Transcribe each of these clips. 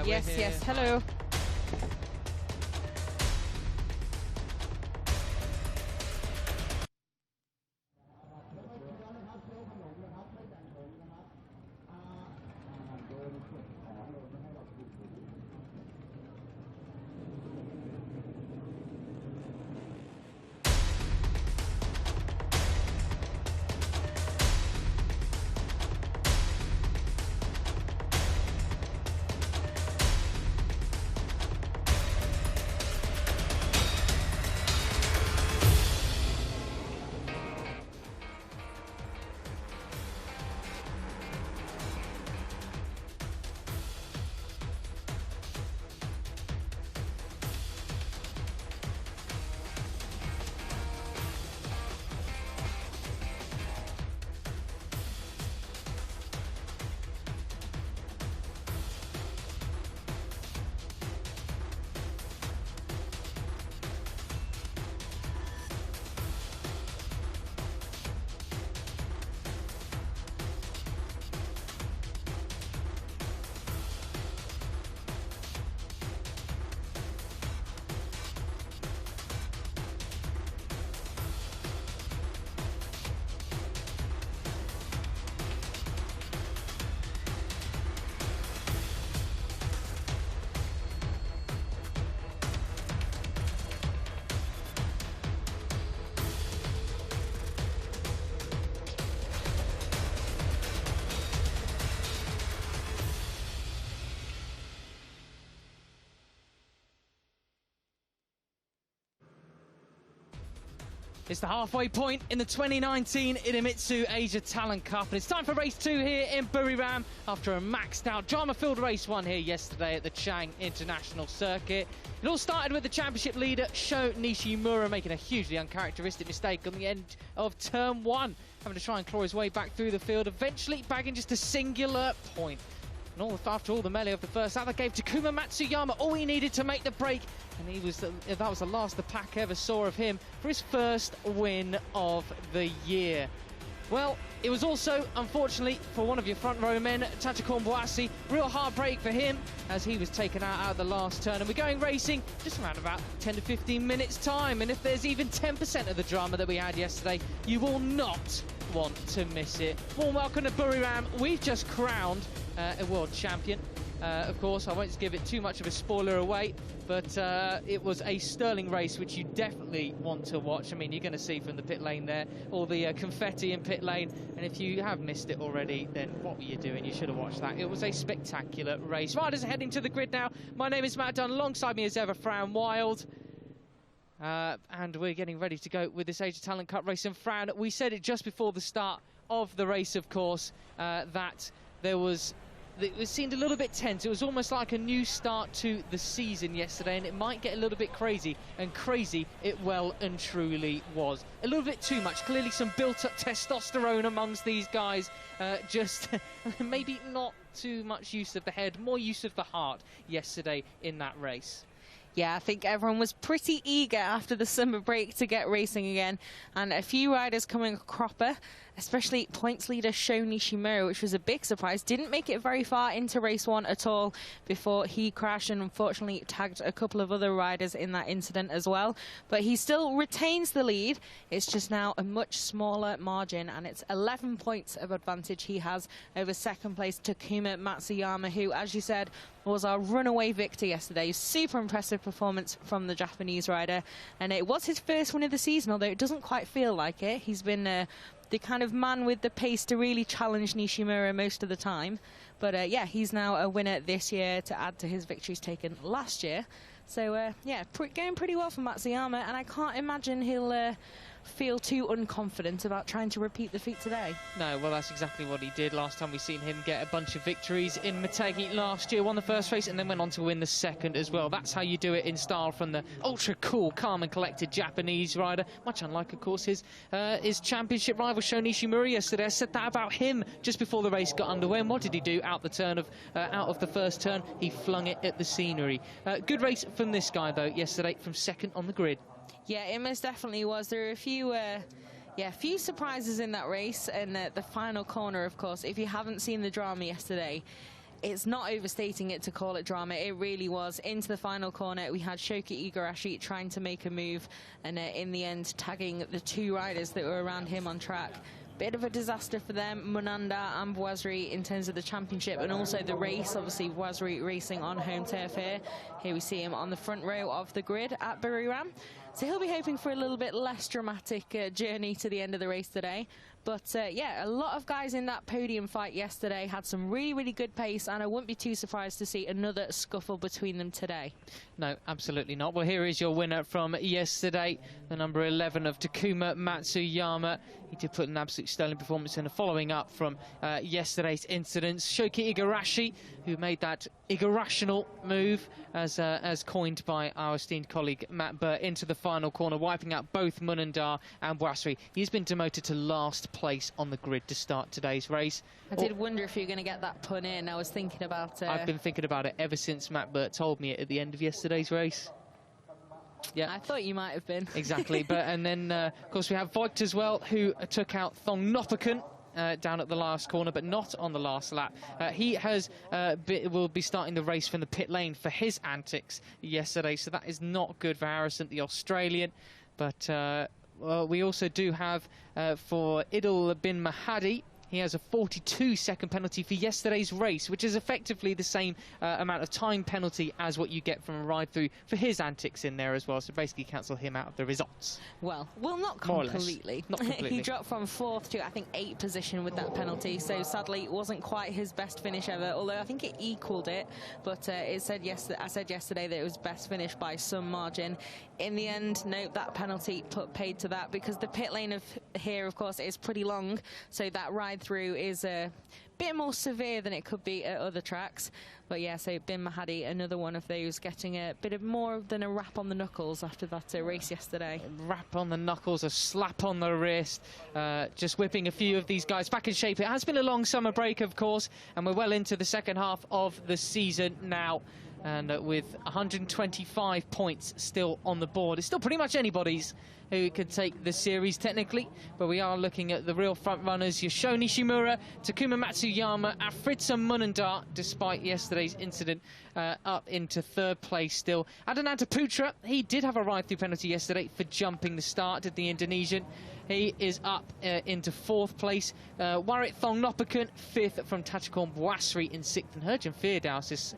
Yes, yes, hello. It's the halfway point in the 2019 Idemitsu Asia Talent Cup, and it's time for race 2 here in Buriram after a maxed out drama-filled race 1 here yesterday at the Chang International Circuit. It all started with the championship leader Sho Nishimura making a hugely uncharacteristic mistake on the end of turn 1, having to try and claw his way back through the field, eventually bagging just a singular point. And after all the melee of the first lap, that gave Takuma Matsuyama all he needed to make the break, and that was the last the pack ever saw of him for his first win of the year. Well, it was also, unfortunately, for one of your front row men, Tachikon Boasi, real heartbreak for him as he was taken out of the last turn. And we're going racing just around about 10 to 15 minutes time. And if there's even 10% of the drama that we had yesterday, you will not want to miss it. Warm welcome to Buriram. We've just crowned a world champion. Of course, I won't give it too much of a spoiler away, but it was a sterling race which you definitely want to watch. I mean, you're going to see from the pit lane there all the confetti in pit lane, and if you have missed it already, then what were you doing? You should have watched that. It was a spectacular race. Riders are heading to the grid now. My name is Matt Dunn, alongside me as ever, Fran Wild. And we're getting ready to go with this Asia Talent Cup race. And Fran, we said it just before the start of the race, of course, that it seemed a little bit tense. It was almost like a new start to the season yesterday, and it might get a little bit crazy, and crazy it well and truly was. A little bit too much. Clearly some built-up testosterone amongst these guys. Just maybe not too much use of the head, more use of the heart yesterday in that race. Yeah, I think everyone was pretty eager after the summer break to get racing again, and a few riders coming a cropper, especially points leader Sho Nishimura, which was a big surprise. Didn't make it very far into race 1 at all before he crashed and unfortunately tagged a couple of other riders in that incident as well. But he still retains the lead. It's just now a much smaller margin, and it's 11 points of advantage he has over second place Takuma Matsuyama, who, as you said, was our runaway victor yesterday. Super impressive performance from the Japanese rider, and it was his first win of the season, although it doesn't quite feel like it. He's been the kind of man with the pace to really challenge Nishimura most of the time. But yeah, he's now a winner this year to add to his victories taken last year. So yeah, going pretty well for Matsuyama, and I can't imagine he'll feel too unconfident about trying to repeat the feat today. No, well, that's exactly what he did. Last time we seen him get a bunch of victories in Motegi last year, won the first race and then went on to win the second as well. That's how you do it in style from the ultra cool, calm and collected Japanese rider, much unlike, of course, his championship rival Sho Nishimura yesterday. I said that about him just before the race got underway, and what did he do out of the first turn? He flung it at the scenery. Good race from this guy though yesterday, from second on the grid. Yeah, it most definitely was. There were a few surprises in that race, and the final corner, of course. If you haven't seen the drama yesterday, it's not overstating it to call it drama. It really was. Into the final corner, we had Shoki Igarashi trying to make a move, and in the end tagging the 2 riders that were around him on track. Bit of a disaster for them, Munanda and Bwasri, in terms of the championship and also the race. Obviously, Bwasri racing on home turf here. Here we see him on the front row of the grid at Buriram. So he'll be hoping for a little bit less dramatic journey to the end of the race today. But yeah, a lot of guys in that podium fight yesterday had some really, really good pace, and I wouldn't be too surprised to see another scuffle between them today. No, absolutely not. Well, here is your winner from yesterday, the number 11 of Takuma Matsuyama. He did put an absolute sterling performance in the following up from yesterday's incidents. Shoki Igarashi, who made that irrational move, as coined by our esteemed colleague Matt Burt, into the final corner, wiping out both Munandar and Bwasri. He's been demoted to last place on the grid to start today's race. I did wonder if you were going to get that pun in. I was thinking about it. I've been thinking about it ever since Matt Burt told me it at the end of yesterday's race. Yeah, I thought you might have been. Exactly. And then, of course, we have Voigt as well, who took out Thongnopakun down at the last corner, but not on the last lap. He has will be starting the race from the pit lane for his antics yesterday, so that is not good for Harrison, the Australian. But well, we also do have for Idil bin Mahadi. He has a 42-second penalty for yesterday's race, which is effectively the same amount of time penalty as what you get from a ride-through for his antics in there as well. So basically cancel him out of the results. Well, not completely. Not completely. He dropped from 4th to, I think, 8th position with that penalty. So sadly, it wasn't quite his best finish ever, although I think it equalled it. But I said yesterday that it was best finish by some margin. In the end, no, that penalty paid to that, because the pit lane here, of course, is pretty long. So that ride through is a bit more severe than it could be at other tracks. But yeah, so Bin Mahadi, another one of those, getting a bit of more than a rap on the knuckles after that race yesterday. A rap on the knuckles, a slap on the wrist, just whipping a few of these guys back in shape. It has been a long summer break, of course, and we're well into the second half of the season now. And with 125 points still on the board, it's still pretty much anybody's who could take the series technically, but we are looking at the real front runners: Yoshio Nishimura, Takuma Matsuyama, Afritza Munandar, despite yesterday's incident, up into 3rd place still. Adananta Putra, he did have a ride-through penalty yesterday for jumping the start, did the Indonesian. He is up into 4th place. Warit Thongnopakun, 5th from Tachikon Bwasri in 6th. And Herjan Firdausis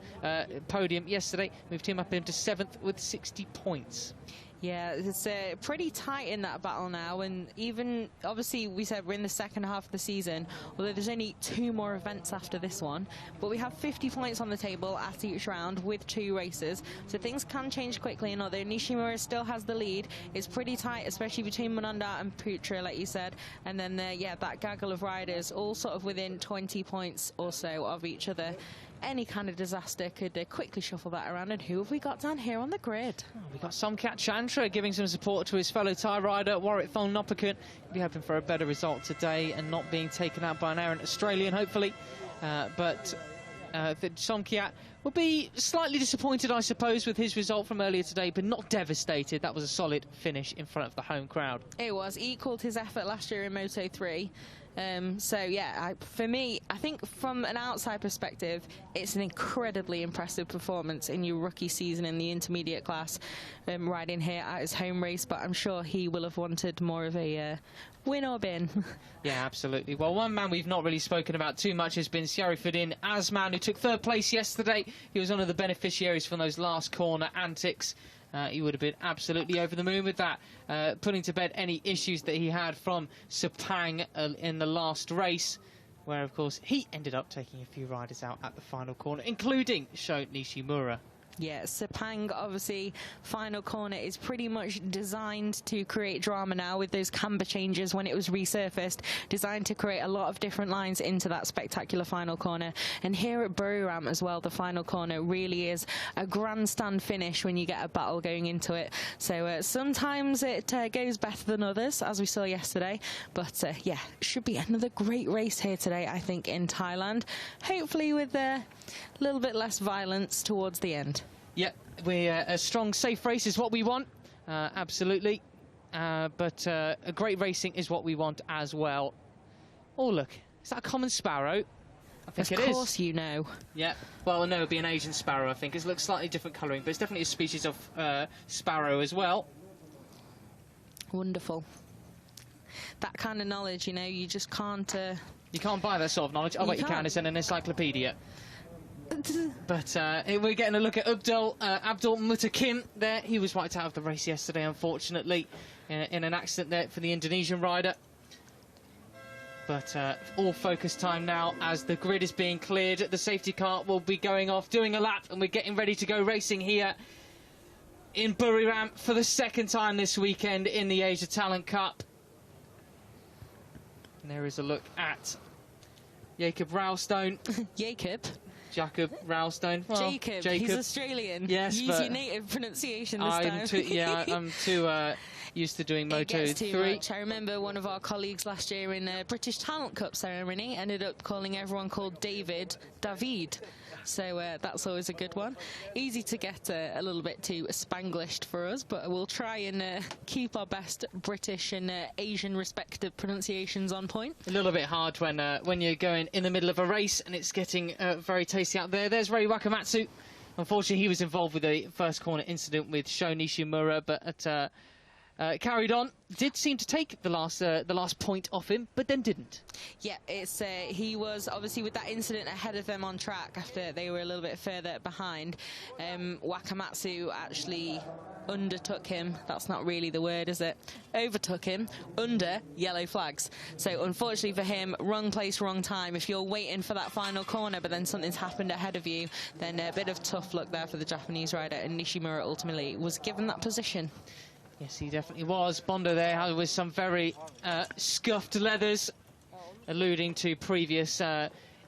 podium yesterday moved him up into 7th with 60 points. Yeah, it's pretty tight in that battle now, and even, obviously, we said we're in the second half of the season, although there's only 2 more events after this one, but we have 50 points on the table at each round with 2 races, so things can change quickly, and although Nishimura still has the lead, it's pretty tight, especially between Munanda and Putra, like you said, and then, yeah, that gaggle of riders, all sort of within 20 points or so of each other. Any kind of disaster could quickly shuffle that around. And who have we got down here on the grid? Oh, we've got Somkat Chantra giving some support to his fellow Thai rider, Warit Thongnopakun. He'll be hoping for a better result today and not being taken out by an errant Australian, hopefully. But Somkat will be slightly disappointed, I suppose, with his result from earlier today, but not devastated. That was a solid finish in front of the home crowd. It was. He equalled his effort last year in Moto3. So, yeah, for me, I think from an outside perspective, it's an incredibly impressive performance in your rookie season in the intermediate class, riding here at his home race, but I'm sure he will have wanted more of a win or bin. Yeah, absolutely. Well, one man we've not really spoken about too much has been Syarifudin Azman, who took 3rd place yesterday. He was one of the beneficiaries from those last corner antics. He would have been absolutely over the moon with that, putting to bed any issues that he had from Sepang in the last race, where, of course, he ended up taking a few riders out at the final corner, including Sho Nishimura. Yeah, Sepang, obviously, final corner is pretty much designed to create drama now with those camber changes when it was resurfaced, designed to create a lot of different lines into that spectacular final corner. And here at Buriram as well, the final corner really is a grandstand finish when you get a battle going into it. So sometimes it goes better than others, as we saw yesterday. But yeah, should be another great race here today, I think, in Thailand. Hopefully with a little bit less violence towards the end. Yeah, a strong, safe race is what we want, absolutely. But a great racing is what we want as well. Oh, look, is that a common sparrow? I think it is. Of course you know. Yeah, well, no, it would be an Asian sparrow, I think. It looks slightly different colouring, but it's definitely a species of sparrow as well. Wonderful. That kind of knowledge, you know, you just can't... You can't buy that sort of knowledge. Oh, wait, you can. It's in an encyclopedia. But we're getting a look at Abdul Mutakin there. He was wiped out of the race yesterday, unfortunately, in an accident there for the Indonesian rider. But all focus time now as the grid is being cleared. The safety car will be going off, doing a lap, and we're getting ready to go racing here in Buriram for the second time this weekend in the Asia Talent Cup. And there is a look at Jacob Ralstone. Jacob Ralstone. Well, Jacob, he's Australian. Yes, use your native pronunciation this time. I'm too used to doing Moto3. I remember one of our colleagues last year in a British Talent Cup ceremony ended up calling everyone called David. So that's always a good one. Easy to get a little bit too Spanglished for us, but we'll try and keep our best British and Asian respective pronunciations on point. A little bit hard when you're going in the middle of a race and it's getting very tasty out there. There's Rei Wakamatsu. Unfortunately, he was involved with the first corner incident with Sho Nishimura, but carried on. Did seem to take the last point off him, but then didn't. Yeah, it's he was obviously with that incident ahead of them on track after they were a little bit further behind. Wakamatsu actually undertook him. That's not really the word, is it? Overtook him under yellow flags. So unfortunately for him, wrong place, wrong time. If you're waiting for that final corner, but then something's happened ahead of you, then a bit of tough luck there for the Japanese rider, and Nishimura ultimately was given that position. Yes, he definitely was. Bondo there with some very scuffed leathers, alluding to previous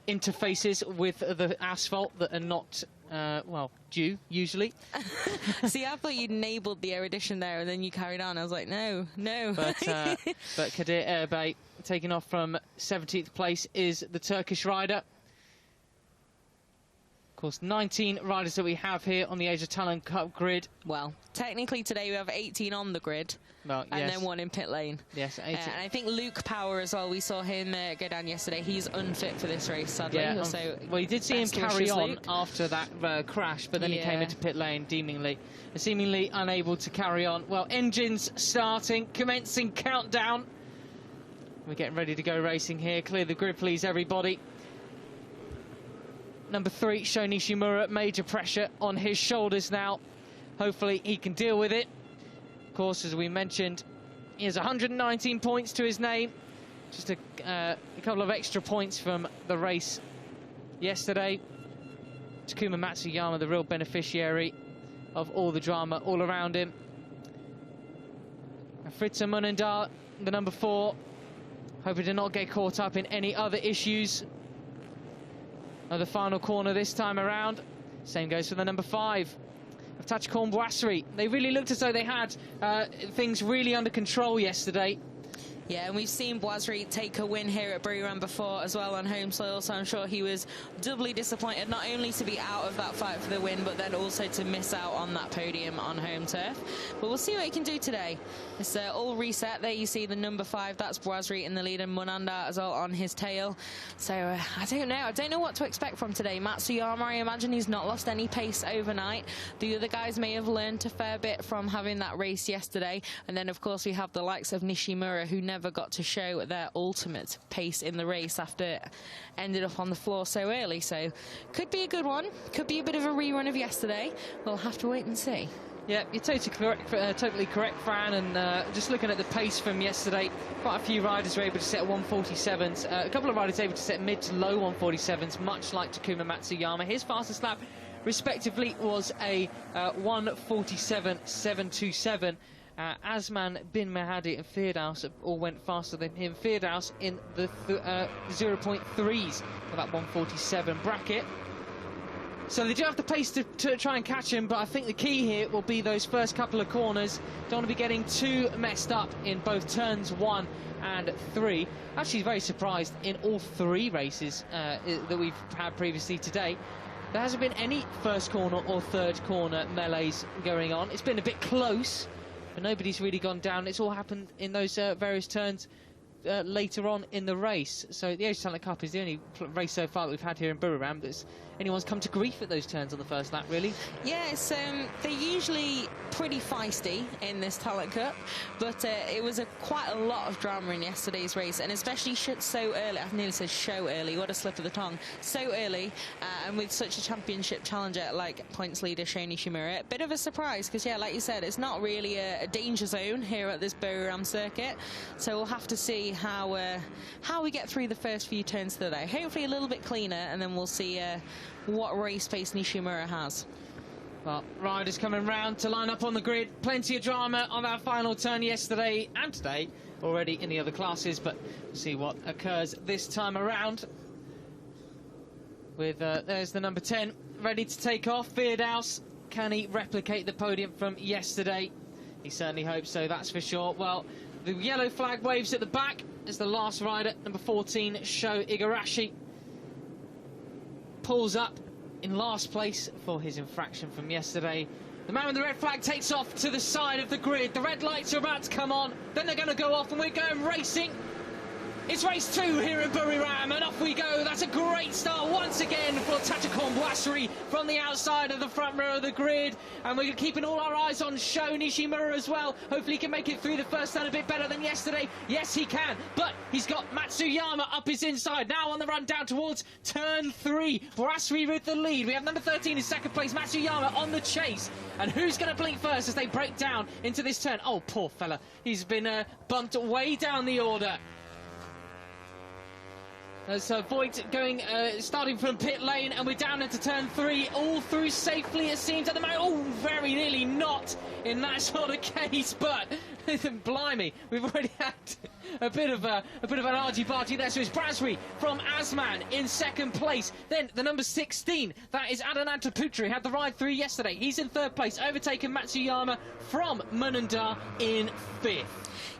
interfaces with the asphalt that are not, well, due, usually. See, I thought you'd enabled the erudition there, and then you carried on. I was like, no. But Kadir Erbey, taking off from 17th place, is the Turkish rider. Of course, 19 riders that we have here on the Asia Talent Cup grid. Well, technically today we have 18 on the grid, well, yes. And then one in pit lane. Yes, 18. And I think Luke Power as well, we saw him go down yesterday. He's unfit for this race, sadly. Yeah, so well, you did see him carry on after that crash, but then he came into pit lane seemingly unable to carry on. Well, engines starting, commencing countdown. We're getting ready to go racing here. Clear the grid, please, everybody. Number 3, Sho Nishimura, major pressure on his shoulders now. Hopefully he can deal with it. Of course, as we mentioned, he has 119 points to his name. Just a couple of extra points from the race yesterday. Takuma Matsuyama, the real beneficiary of all the drama all around him. And Fritz Munendal, the number 4, hoping to not get caught up in any other issues. The final corner this time around. Same goes for the number 5 of Tachikon Boisserie. They really looked as though they had things really under control yesterday. Yeah, and we've seen Boisserie take a win here at Buriram before as well on home soil, so I'm sure he was doubly disappointed not only to be out of that fight for the win, but then also to miss out on that podium on home turf. But we'll see what he can do today. It's all reset. There you see the number 5, that's Boisserie in the lead, and Munanda as well on his tail. So I don't know. I don't know what to expect from today. Matsuyama, I imagine he's not lost any pace overnight. The other guys may have learned a fair bit from having that race yesterday. And then, of course, we have the likes of Nishimura, who never got to show their ultimate pace in the race after it ended up on the floor so early. So could be a good one, could be a bit of a rerun of yesterday. We'll have to wait and see. Yeah, you're totally correct, Fran, and just looking at the pace from yesterday, quite a few riders were able to set 147s, a couple of riders able to set mid to low 147s, much like Takuma Matsuyama. His fastest lap respectively was a 147.727. Asman Bin Mahadi and Firdaus all went faster than him. Firdaus in the 0.3s of that 147 bracket. So they do have the pace to try and catch him, but I think the key here will be those first couple of corners. Don't want to be getting too messed up in both turns 1 and 3. Actually, very surprised in all 3 races that we've had previously today. There hasn't been any first corner or third corner melees going on. It's been a bit close, but nobody's really gone down. It's all happened in those various turns later on in the race. So the Asia Talent Cup is the only race so far that we've had here in Buriram that's anyone's come to grief at those turns on the first lap, really. Yeah, they're usually pretty feisty in this Talent Cup, but it was quite a lot of drama in yesterday's race, and especially so early. I've nearly said show early, what a slip of the tongue. So early, and with such a championship challenger like points leader Sho Nishimura. A bit of a surprise, because yeah, like you said, it's not really a danger zone here at this Buriram circuit, so we'll have to see how we get through the first few turns today. Hopefully a little bit cleaner, and then we'll see what race pace Nishimura has. Well, riders coming round to line up on the grid. Plenty of drama on that final turn yesterday and today already in the other classes, but we'll see what occurs this time around. With there's the number 10 ready to take off, Beardhouse. Can he replicate the podium from yesterday? He certainly hopes so, that's for sure. Well, the yellow flag waves at the back as the last rider, number 14, Sho Igarashi, pulls up in last place for his infraction from yesterday. The man with the red flag takes off to the side of the grid. The red lights are about to come on, then they're going to go off, and we're going racing. It's race 2 here in Buriram, and off we go. That's a great start once again for Tachikon Boisserie from the outside of the front row of the grid. And we're keeping all our eyes on Sho Nishimura as well. Hopefully he can make it through the first turn a bit better than yesterday. Yes, he can, but he's got Matsuyama up his inside. Now on the run down towards turn 3. Boisserie with the lead. We have number 13 in second place, Matsuyama on the chase. And who's going to blink first as they break down into this turn? Oh, poor fella. He's been bumped way down the order. So Voigt going, starting from pit lane, and we're down into turn 3, all through safely it seems at the moment. Oh, very nearly not in that sort of case, but blimey, we've already had a bit of an argy-bargy there. So it's Boisserie from Asman in second place. Then the number 16, that is Adananta Putra, had the ride through yesterday. He's in third place, overtaken Matsuyama from Munandar in 5th.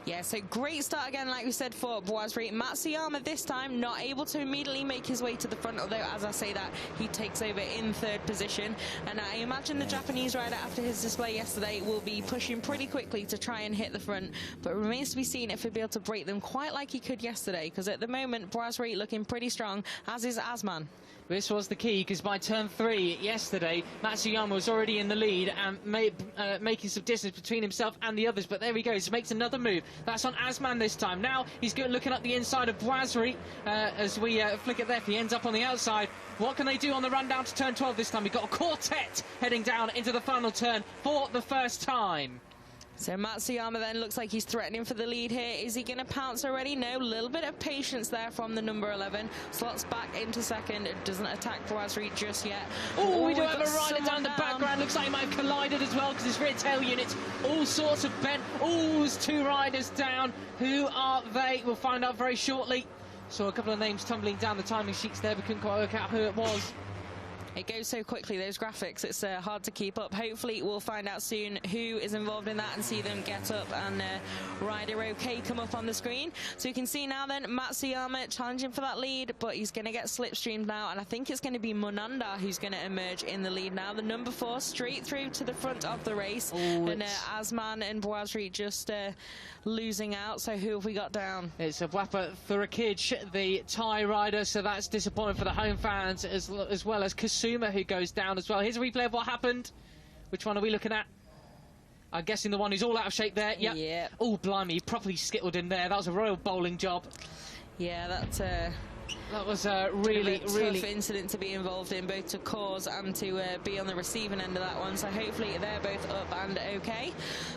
Yeah, so great start again, like we said, for Boisserie. Matsuyama this time not able to immediately make his way to the front, although as I say that, he takes over in third position. And I imagine the Japanese rider, after his display yesterday, will be pushing pretty quickly to try and hit the front, but it remains to be seen if he'll be able to break them quite like he could yesterday, because at the moment Boisserie looking pretty strong, as is Asman. This was the key, because by turn 3 yesterday, Matsuyama was already in the lead and making some distance between himself and the others. But there he goes, makes another move. That's on Asman this time. Now he's looking up the inside of Boisserie as we flick it there. If he ends up on the outside, what can they do on the run down to turn 12 this time? We've got a quartet heading down into the final turn for the first time. So Matsuyama then looks like he's threatening for the lead here. Is he going to pounce already? No, a little bit of patience there from the number 11. Slots back into second. It doesn't attack Boisserie just yet. Oh, we do have a rider down the background. Looks like he might have collided as well, because his rear tail unit's all sorts of bent. Oh, there's 2 riders down. Who are they? We'll find out very shortly. Saw a couple of names tumbling down the timing sheets there, but couldn't quite work out who it was. It goes so quickly, those graphics, it's hard to keep up. Hopefully we'll find out soon who is involved in that and see them get up and rider OK come up on the screen. So you can see now then Matsuyama challenging for that lead, but he's going to get slipstreamed now, and I think it's going to be Munandar who's going to emerge in the lead now. The number 4 straight through to the front of the race. Oh, and Asman and Boisserie just losing out. So who have we got down? It's Wapa Thurakic, the Thai rider, so that's disappointing for the home fans, as well as Kasuma, who goes down as well. Here's a replay of what happened. Which one are we looking at? I'm guessing the one who's all out of shape there. Yep. Yeah. Oh, blimey, he properly skittled in there. That was a royal bowling job. Yeah, that was a really tough incident to be involved in, both to cause and to be on the receiving end of that one. So hopefully they're both up and okay.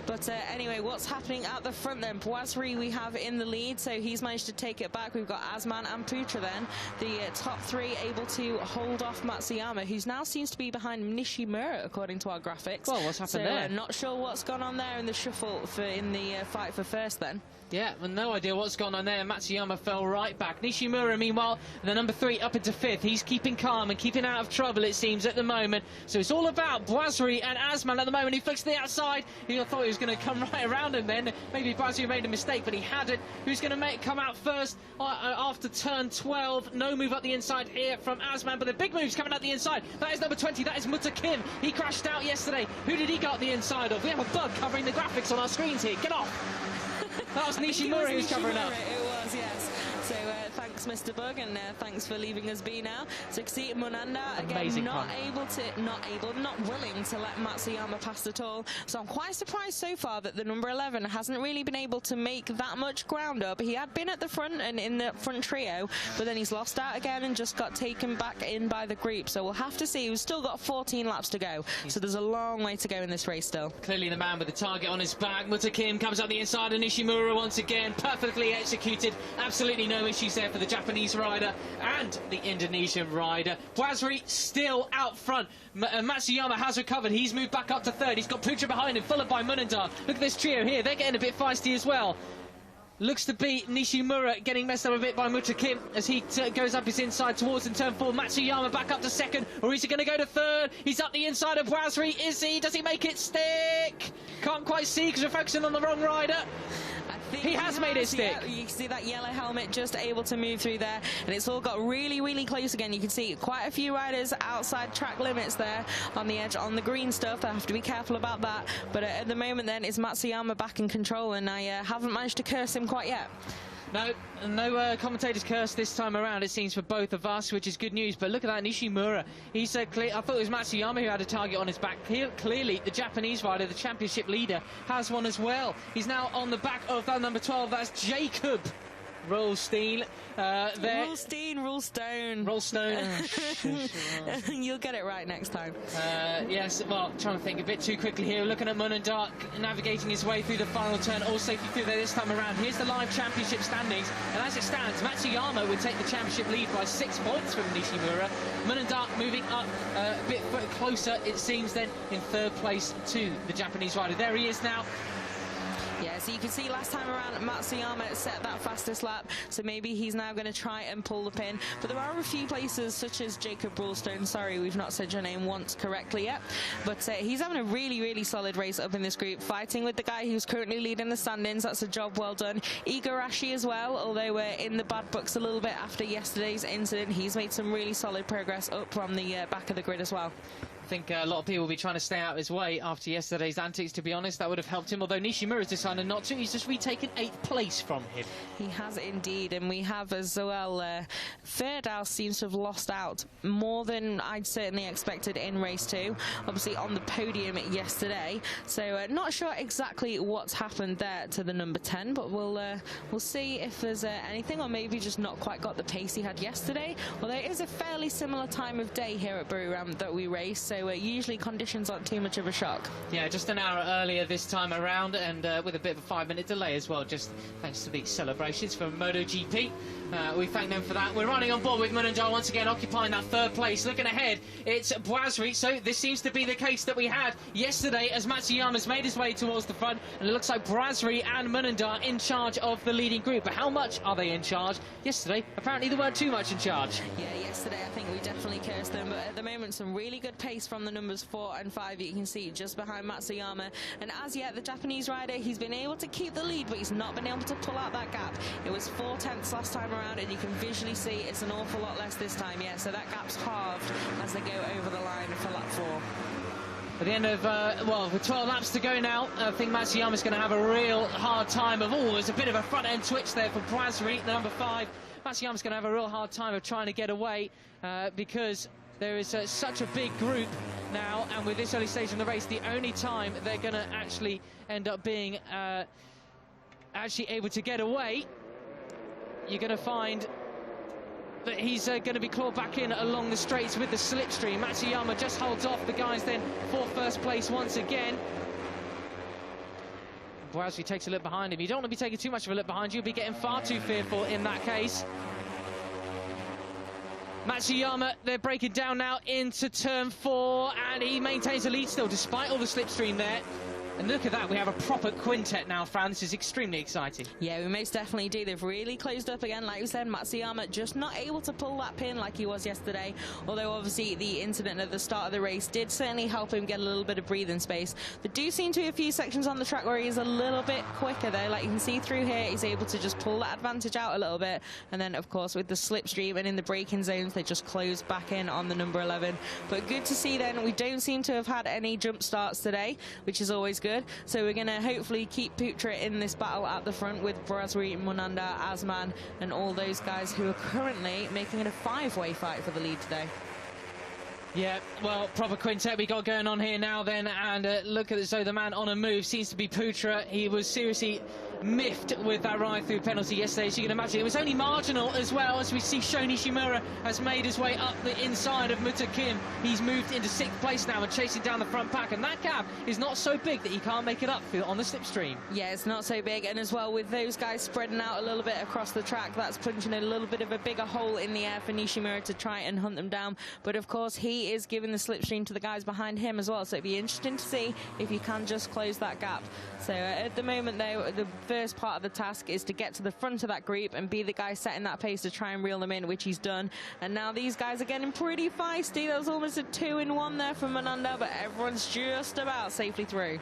But anyway, what's happening at the front then? Boisserie we have in the lead, so he's managed to take it back. We've got Asman and Putra then, the top 3 able to hold off Matsuyama, who's now seems to be behind Nishimura according to our graphics. Well, what's happened there? Not sure what's gone on there in the shuffle in the fight for first then. Yeah, well, no idea what's gone on there. Matsuyama fell right back. Nishimura, meanwhile, the number 3 up into 5th. He's keeping calm and keeping out of trouble, it seems, at the moment. So it's all about Boisserie and Asman at the moment. He flicks to the outside. He thought he was going to come right around him then. Maybe Boisserie made a mistake, but he hadn't. Who's going to come out first after turn 12? No move up the inside here from Asman, but the big move's coming out the inside. That is number 20. That is Mutta Kim. He crashed out yesterday. Who did he got the inside of? We have a bug covering the graphics on our screens here. Get off! That was Nishimura who's covering up. It was. was, yes. So thanks, Mr. Bug, and thanks for leaving us be now. So you can see Munanda again not willing to let Matsuyama pass at all. So I'm quite surprised so far that the number 11 hasn't really been able to make that much ground up. He had been at the front and in the front trio, but then he's lost out again and just got taken back in by the group. So we'll have to see. We've still got 14 laps to go. So there's a long way to go in this race still. Clearly the man with the target on his back. Mutakim comes up the inside and Nishimura once again. Perfectly executed. Absolutely no issues there for the Japanese rider and the Indonesian rider. Bwasri still out front. Matsuyama has recovered. He's moved back up to third. He's got Putra behind him, followed by Munandar. Look at this trio here. They're getting a bit feisty as well. Looks to be Nishimura getting messed up a bit by Mutakim as he goes up his inside towards in turn 4. Matsuyama back up to second, or is he going to go to third? He's up the inside of Bwasri. Is he? Does he make it stick? Can't quite see because we're focusing on the wrong rider. He has made it stick. Yeah, you can see that yellow helmet just able to move through there, and it's all got really, really close again. You can see quite a few riders outside track limits there on the edge on the green stuff. They have to be careful about that. But at the moment then, it's Matsuyama back in control, and I haven't managed to curse him quite yet. No commentators cursed this time around, it seems, for both of us, which is good news. But look at that, Nishimura. He's I thought it was Matsuyama who had a target on his back. Clearly, the Japanese rider, the championship leader, has one as well. He's now on the back of that number 12. That's Jacob Rollstein. Rollstone. You'll get it right next time. Yes, well, trying to think a bit too quickly here. Looking at Munandar navigating his way through the final turn. All safety through there this time around. Here's the live championship standings. And as it stands, Matsuyama would take the championship lead by 6 points from Nishimura. Munandar moving up a bit closer, it seems, then in third place to the Japanese rider. There he is now. Yeah, so you can see last time around Matsuyama set that fastest lap, so maybe he's now going to try and pull the pin. But there are a few places, such as Jacob Rollstone. Sorry, we've not said your name once correctly yet. But he's having a really, really solid race up in this group, fighting with the guy who's currently leading the standings. That's a job well done. Igarashi as well, although we're in the bad books a little bit after yesterday's incident. He's made some really solid progress up from the back of the grid as well. I think a lot of people will be trying to stay out of his way after yesterday's antics, to be honest. That would have helped him, although Nishimura's decided not to. He's just retaken 8th place from him. He has indeed, and we have as well, Verdal seems to have lost out more than I'd certainly expected in race 2, obviously on the podium yesterday. So not sure exactly what's happened there to the number 10, but we'll see if there's anything, or maybe just not quite got the pace he had yesterday. Although it is a fairly similar time of day here at Buriram that we race, so usually conditions aren't too much of a shock. Yeah, just an hour earlier this time around, and with a bit of a 5-minute delay as well, just thanks to the celebrations from MotoGP. We thank them for that. We're running on board with Munandar once again, occupying that 3rd place. Looking ahead, it's Bwasri. So this seems to be the case that we had yesterday as Matsuyama's made his way towards the front, and it looks like Bwasri and Munandar in charge of the leading group. But how much are they in charge? Yesterday, apparently they weren't too much in charge. Yeah, yesterday I think we definitely cursed them, but at the moment some really good pace from the numbers 4 and 5. You can see just behind Matsuyama, and as yet the Japanese rider, he's been able to keep the lead, but he's not been able to pull out that gap. It was 4/10 last time around, and you can visually see it's an awful lot less this time. Yeah, so that gap's halved as they go over the line for lap 4. At the end of, well, with 12 laps to go now, I think Matsuyama's going to have a real hard time of all. There's a bit of a front-end twitch there for Bwasri, number 5. Matsuyama's going to have a real hard time of trying to get away because there is such a big group now, and with this early stage in the race, the only time they're going to actually end up being actually able to get away, you're going to find that he's going to be clawed back in along the straights with the slipstream. Matsuyama just holds off the guys then for 1st place once again. Bwasri takes a look behind him. You don't want to be taking too much of a look behind you. You'll be getting far too fearful in that case. Matsuyama, they're breaking down now into turn 4, and he maintains the lead still despite all the slipstream there. And look at that, we have a proper quintet now, Fran. This is extremely exciting. Yeah, we most definitely do. They've really closed up again. Like we said, Matsuyama just not able to pull that pin like he was yesterday. Although, obviously, the incident at the start of the race did certainly help him get a little bit of breathing space. There do seem to be a few sections on the track where he's a little bit quicker, though. Like you can see through here, he's able to just pull that advantage out a little bit. And then, of course, with the slipstream and in the braking zones, they just close back in on the number 11. But good to see, then, we don't seem to have had any jump starts today, which is always good. So we're going to hopefully keep Putra in this battle at the front with Brasri, Munanda, Asman, and all those guys who are currently making it a 5-way fight for the lead today. Yeah, well, proper quintet we got going on here now then, and look at it, so the man on a move seems to be Putra. He was seriously miffed with that ride through penalty yesterday, as you can imagine. It was only marginal as well, as we see Sho Nishimura has made his way up the inside of Muta Kim. He's moved into 6th place now and chasing down the front pack, and that gap is not so big that he can't make it up on the slipstream. Yeah, it's not so big, and as well with those guys spreading out a little bit across the track, that's punching a little bit of a bigger hole in the air for Nishimura to try and hunt them down. But of course he is giving the slipstream to the guys behind him as well, so it'd be interesting to see if he can just close that gap. So at the moment though, the first part of the task is to get to the front of that group and be the guy setting that pace to try and reel them in, which he's done. And now these guys are getting pretty feisty. That was almost a 2-in-1 there from Mananda, but everyone's just about safely through.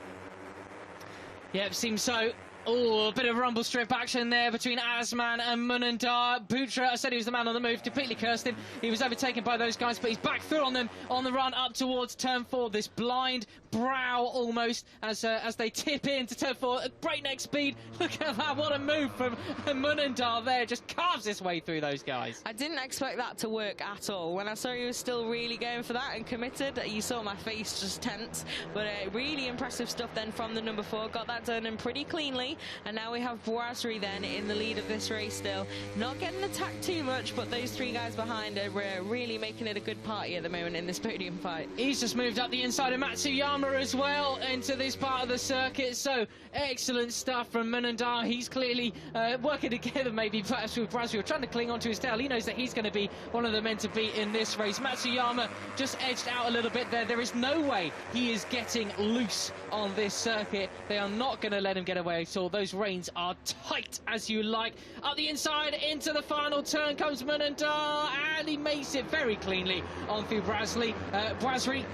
Yeah, it seems so. Oh, a bit of rumble strip action there between Asman and Munandar. Putra, I said he was the man on the move, completely cursed him. He was overtaken by those guys, but he's back through on them on the run up towards turn 4. This blind brow almost as they tip into turn 4 at breakneck speed. Look at that, what a move from Munandar there. Just carves his way through those guys. I didn't expect that to work at all. When I saw he was still really going for that and committed, you saw my face just tense. But really impressive stuff then from the number 4. Got that done and pretty cleanly. And now we have Brasri then in the lead of this race still. Not getting attacked too much, but those 3 guys behind are really making it a good party at the moment in this podium fight. He's just moved up the inside of Matsuyama as well into this part of the circuit. So excellent stuff from Munandar. He's clearly working together maybe perhaps with Brasri, trying to cling onto his tail. He knows that he's going to be one of the men to beat in this race. Matsuyama just edged out a little bit there. There is no way he is getting loose on this circuit. They are not going to let him get away. So those reins are tight as you like. Up the inside into the final turn comes Munandar, and he makes it very cleanly on through Brasri.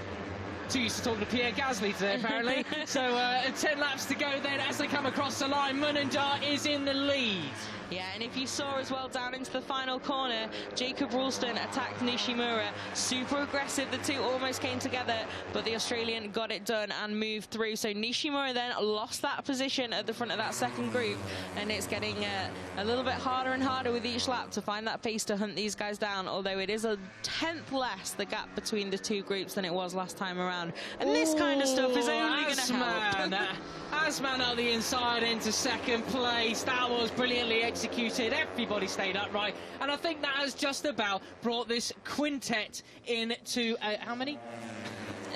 Too used to talking to Pierre Gasly today, apparently. So 10 laps to go then as they come across the line. Munandar is in the lead. Yeah, and if you saw as well down into the final corner, Jacob Ralston attacked Nishimura. Super aggressive, the two almost came together, but the Australian got it done and moved through. So Nishimura then lost that position at the front of that second group, and it's getting a little bit harder and harder with each lap to find that pace to hunt these guys down, although it is a 10th less, the gap between the 2 groups, than it was last time around. And this kind of stuff is only going to help. Asman up the inside into 2nd place. That was brilliantly executed. Everybody stayed upright, and I think that has just about brought this quintet into how many?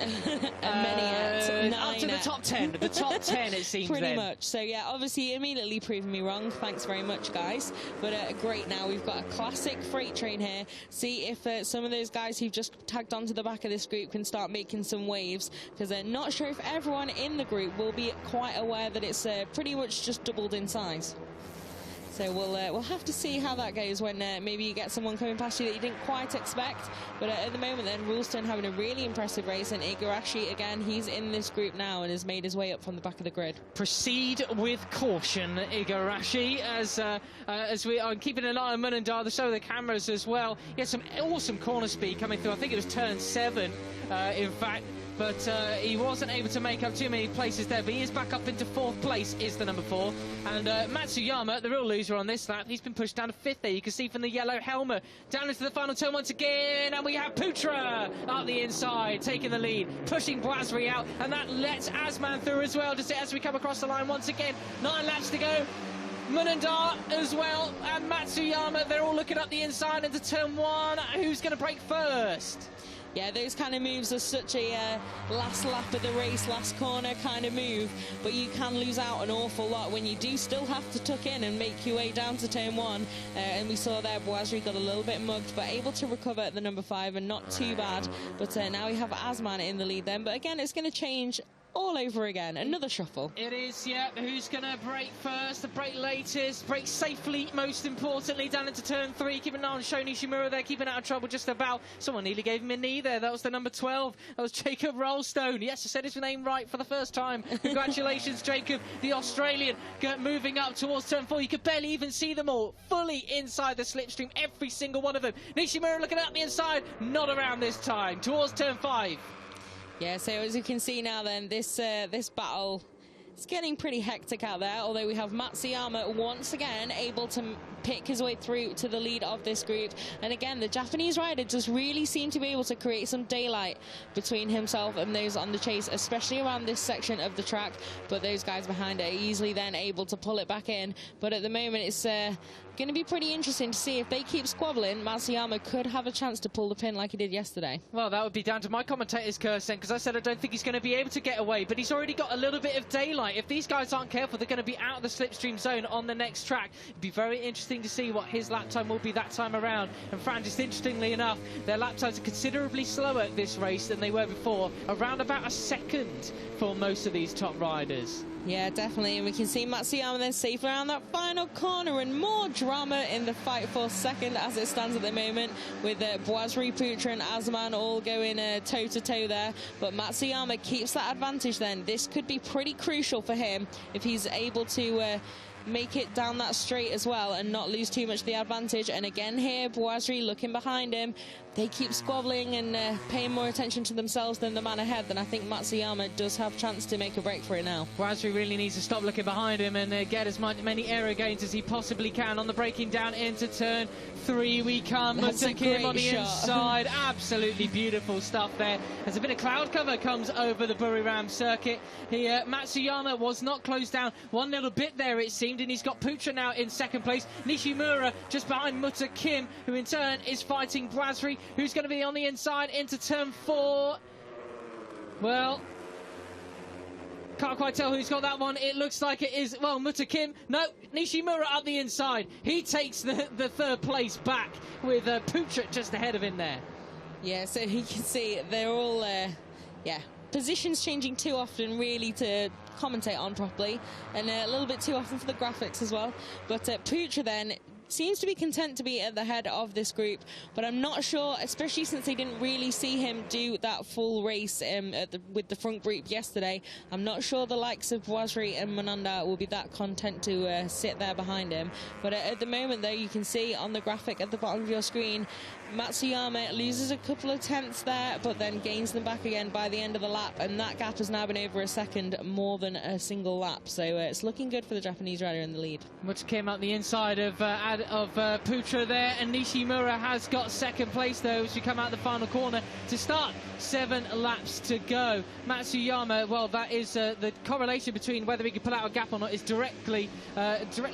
Up to the top 10. The top 10, it seems. Pretty much. So yeah, obviously immediately proving me wrong. Thanks very much, guys. But great. Now we've got a classic freight train here. See if some of those guys who've just tagged onto the back of this group can start making some waves, because they're not sure if everyone in the group will be quite aware that it's pretty much just doubled in size. So we'll have to see how that goes when maybe you get someone coming past you that you didn't quite expect. But at the moment then, Ralston having a really impressive race, and Igarashi again, he's in this group now and has made his way up from the back of the grid. Proceed with caution, Igarashi, as we are keeping an eye on Munandar, the show of the cameras as well. He had some awesome corner speed coming through. I think it was turn 7, in fact. But he wasn't able to make up too many places there, but he is back up into 4th place, is the number 4. And Matsuyama, the real loser on this lap, he's been pushed down to 5th there. You can see from the yellow helmet. Down into the final turn once again, and we have Putra up the inside, taking the lead, pushing Brasri out, and that lets Asman through as well, just as we come across the line once again. 9 laps to go. Munandar as well, and Matsuyama, they're all looking up the inside into turn 1. Who's going to break first? Yeah, those kind of moves are such a last lap of the race, last corner kind of move, but you can lose out an awful lot when you do still have to tuck in and make your way down to turn 1. And we saw there Brasri got a little bit mugged, but able to recover at the number 5 and not too bad. But now we have Asman in the lead then, but again, it's going to change all over again. Another shuffle. It is, yeah. Who's going to break first, break latest, break safely, most importantly, down into turn 3. Keeping an eye on Sho Nishimura there, keeping out of trouble just about. Someone nearly gave him a knee there. That was the number 12. That was Jacob Ralston. Yes, I said his name right for the first time. Congratulations, Jacob, the Australian, moving up towards turn 4. You could barely even see them all, fully inside the slipstream, every single one of them. Nishimura looking up the inside, not around this time, towards turn 5. Yeah, so as you can see now then, this battle It's getting pretty hectic out there, although we have Matsuyama once again able to pick his way through to the lead of this group. And again, the Japanese rider just really seemed to be able to create some daylight between himself and those on the chase, especially around this section of the track. But those guys behind are easily then able to pull it back in. But at the moment, it's going to be pretty interesting to see if they keep squabbling. Matsuyama could have a chance to pull the pin like he did yesterday. Well, that would be down to my commentator's curse then, because I said I don't think he's going to be able to get away, but he's already got a little bit of daylight. If these guys aren't careful, they're going to be out of the slipstream zone on the next track. It'd be very interesting to see what his lap time will be that time around. And Fran, just interestingly enough, their lap times are considerably slower this race than they were before, around about a second for most of these top riders. Yeah, definitely, and we can see Matsuyama then safe around that final corner, and more drama in the fight for second as it stands at the moment, with Boisri, Putra and Azman all going toe-to-toe there. But Matsuyama keeps that advantage then. This could be pretty crucial for him if he's able to make it down that straight as well and not lose too much of the advantage. And again here, Boisri looking behind him. They keep squabbling and paying more attention to themselves than the man ahead. Then I think Matsuyama does have a chance to make a break for it now. Boisri really needs to stop looking behind him and get as many aero gains as he possibly can on the braking down into turn 3. We come. Mutakim on the inside. Absolutely beautiful stuff there. As a bit of cloud cover comes over the Buriram circuit here. Matsuyama was not closed down one little bit there, it seemed, and he's got Putra now in second place. Nishimura just behind Mutakim, who in turn is fighting Boisri, who's going to be on the inside into turn 4. Well, can't quite tell who's got that one. It looks like it is, well, Mutakim. No, Nishimura up the inside. He takes the third place back with Putra just ahead of him there. Yeah, so you can see they're all, positions changing too often really to commentate on properly, and a little bit too often for the graphics as well. But Putra then seems to be content to be at the head of this group, but I'm not sure, especially since they didn't really see him do that full race with the front group yesterday. I'm not sure the likes of Boisri and Mananda will be that content to sit there behind him. But at the moment, though, you can see on the graphic at the bottom of your screen, Matsuyama loses a couple of tenths there, but then gains them back again by the end of the lap, and that gap has now been over a second more than a single lap. So it's looking good for the Japanese rider in the lead. Which came out the inside of Putra there, and Nishimura has got second place though as we come out the final corner to start. 7 laps to go. Matsuyama, well, that is the correlation between whether he can pull out a gap or not is directly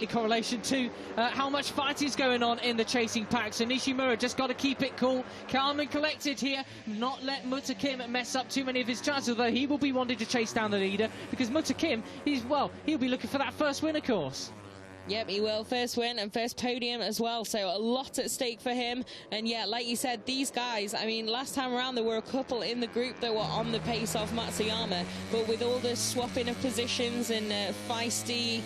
correlation to how much fight is going on in the chasing pack. So Nishimura just got to keep it cool, calm and collected here, not let Mutakim mess up too many of his chances, although he will be wanting to chase down the leader, because Mutakim, he'll be looking for that first win, of course. Yep, he will. First win and first podium as well, so a lot at stake for him. And yeah, like you said, these guys, I mean, last time around there were a couple in the group that were on the pace of Matsuyama, but with all the swapping of positions and feisty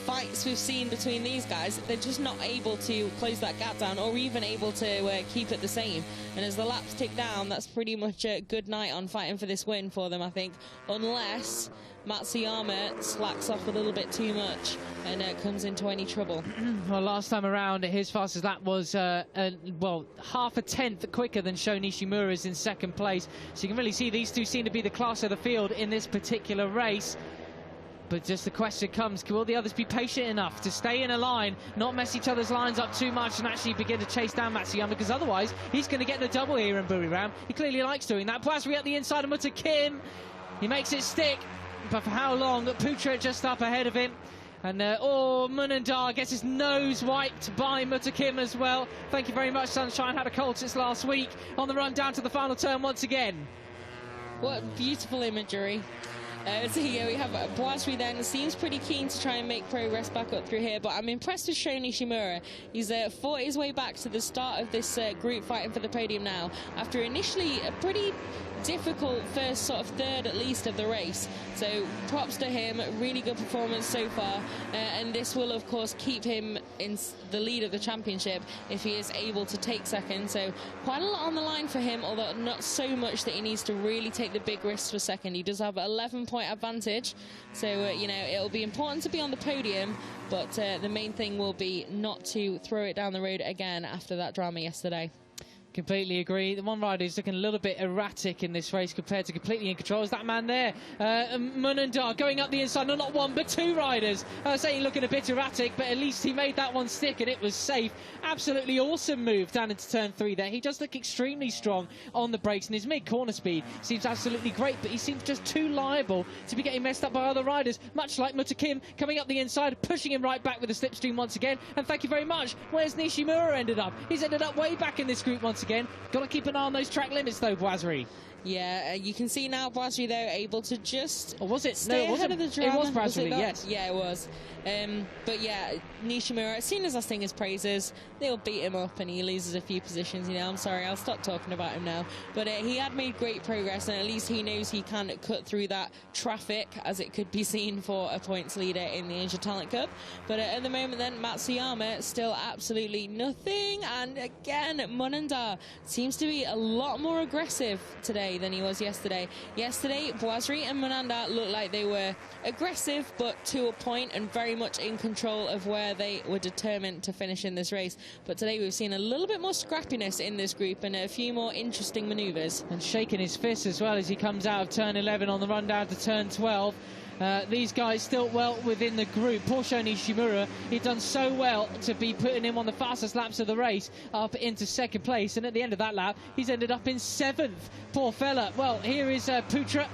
fights we've seen between these guys, they're just not able to close that gap down or even able to keep it the same. And as the laps tick down, that's pretty much a good night on fighting for this win for them, I think, unless Matsuyama slacks off a little bit too much and comes into any trouble. Well, last time around, his fastest lap was, well, half a tenth quicker than Sho Nishimura's in second place. So you can really see these two seem to be the class of the field in this particular race. But just the question comes, will the others be patient enough to stay in a line, not mess each other's lines up too much, and actually begin to chase down Matsuyama? Because otherwise, he's going to get the double here in Buriram. He clearly likes doing that. Boisri at the inside of Mutakim. He makes it stick. But for how long? Putra just up ahead of him. And Munandar gets his nose wiped by Mutakim as well. Thank you very much, Sunshine. Had a cold since last week. On the run down to the final turn once again. What beautiful imagery. So yeah, we have Boisri then, seems pretty keen to try and make progress back up through here, but I'm impressed with Sho Nishimura. He's fought his way back to the start of this group fighting for the podium now, after initially a pretty difficult first sort of third at least of the race. So props to him, really good performance so far, and this will of course keep him in the lead of the championship if he is able to take second. So quite a lot on the line for him, although not so much that he needs to really take the big risks for second. He does have an 11-point advantage, so you know, it'll be important to be on the podium, but the main thing will be not to throw it down the road again after that drama yesterday. Completely agree. The one rider is looking a little bit erratic in this race compared to completely in control. Is that man there? Munandar going up the inside. No, not one, but two riders. I was saying looking a bit erratic, but at least he made that one stick and it was safe. Absolutely awesome move down into turn 3 there. He does look extremely strong on the brakes, and his mid-corner speed seems absolutely great, but he seems just too liable to be getting messed up by other riders, much like Mutakim coming up the inside, pushing him right back with the slipstream once again. And thank you very much. Where's Nishimura ended up? He's ended up way back in this group once again. Got to keep an eye on those track limits though, Boisri. Yeah, you can see now Boisri though able to just stay ahead of the drama. It was Boisri, yes. Yeah, it was. But yeah, Nishimura, as soon as I sing his praises, they'll beat him up and he loses a few positions. You know, I'm sorry, I'll stop talking about him now. But he had made great progress, and at least he knows he can cut through that traffic, as it could be seen for a points leader in the Asia Talent Cup. But at the moment then, Matsuyama still absolutely nothing. And again, Munandar seems to be a lot more aggressive today than he was yesterday. Yesterday, Boisri and Munandar looked like they were aggressive, but to a point, and very much in control of where they were determined to finish in this race. But today we've seen a little bit more scrappiness in this group and a few more interesting manoeuvres. And shaking his fist as well as he comes out of turn 11 on the run down to turn 12. These guys still well within the group. Poor Sho Nishimura, he'd done so well to be putting him on the fastest laps of the race up into second place, and at the end of that lap he's ended up in 7th. Poor fella. Well, here is Putra.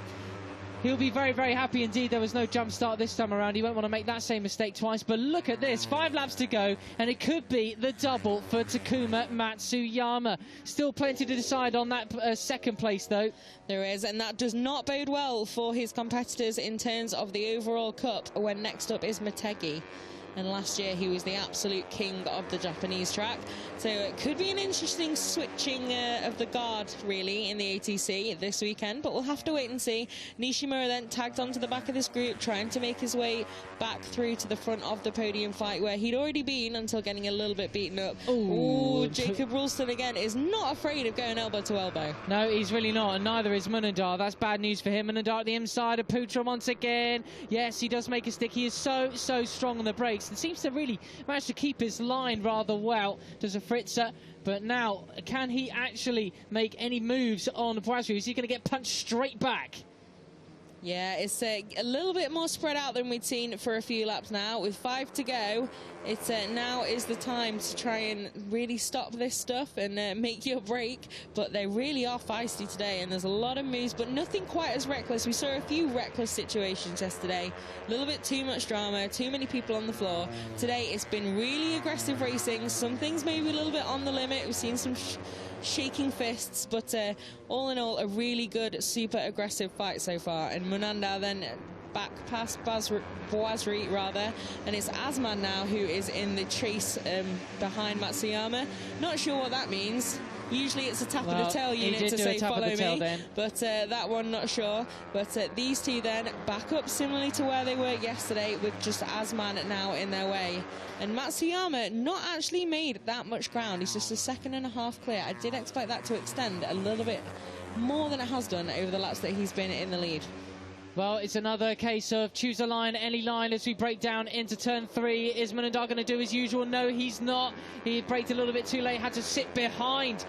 He'll be very, very happy indeed. There was no jump start this time around. He won't want to make that same mistake twice. But look at this. 5 laps to go, and it could be the double for Takuma Matsuyama. Still plenty to decide on that second place, though. There is, and that does not bode well for his competitors in terms of the overall cup, when next up is Motegi. And last year he was the absolute king of the Japanese track. So it could be an interesting switching of the guard, really, in the ATC this weekend. But we'll have to wait and see. Nishimura then tagged onto the back of this group, trying to make his way back through to the front of the podium fight, where he'd already been until getting a little bit beaten up. Ooh, Jacob Ralston again is not afraid of going elbow to elbow. No, he's really not, and neither is Munandar. That's bad news for him. Munandar at the inside of Putra once again. Yes, he does make a stick. He is so strong on the brakes and seems to really manage to keep his line rather well. Does a Fritzer, but now can he actually make any moves on Boisri? Is he going to get punched straight back? Yeah, it's a little bit more spread out than we'd seen for a few laps now. With 5 to go, it's now is the time to try and really stop this stuff and make your break. But they really are feisty today, and there's a lot of moves, but nothing quite as reckless. We saw a few reckless situations yesterday. A little bit too much drama, too many people on the floor. Today, it's been really aggressive racing. Some things maybe a little bit on the limit. We've seen some shaking fists, but all in all, a really good, super aggressive fight so far. And Munandar then back past Boisri rather, and it's Asman now who is in the chase behind Matsuyama. Not sure what that means. Usually it's a tap of the tail unit to say follow me, but that one not sure. But these two then back up similarly to where they were yesterday, with just Asman now in their way. And Matsuyama not actually made that much ground. He's just a 2.5 seconds clear. I did expect that to extend a little bit more than it has done over the laps that he's been in the lead. Well, it's another case of choose a line, any line, as we break down into turn 3. Is Munandar going to do his usual? No, he's not. He braked a little bit too late, had to sit behind.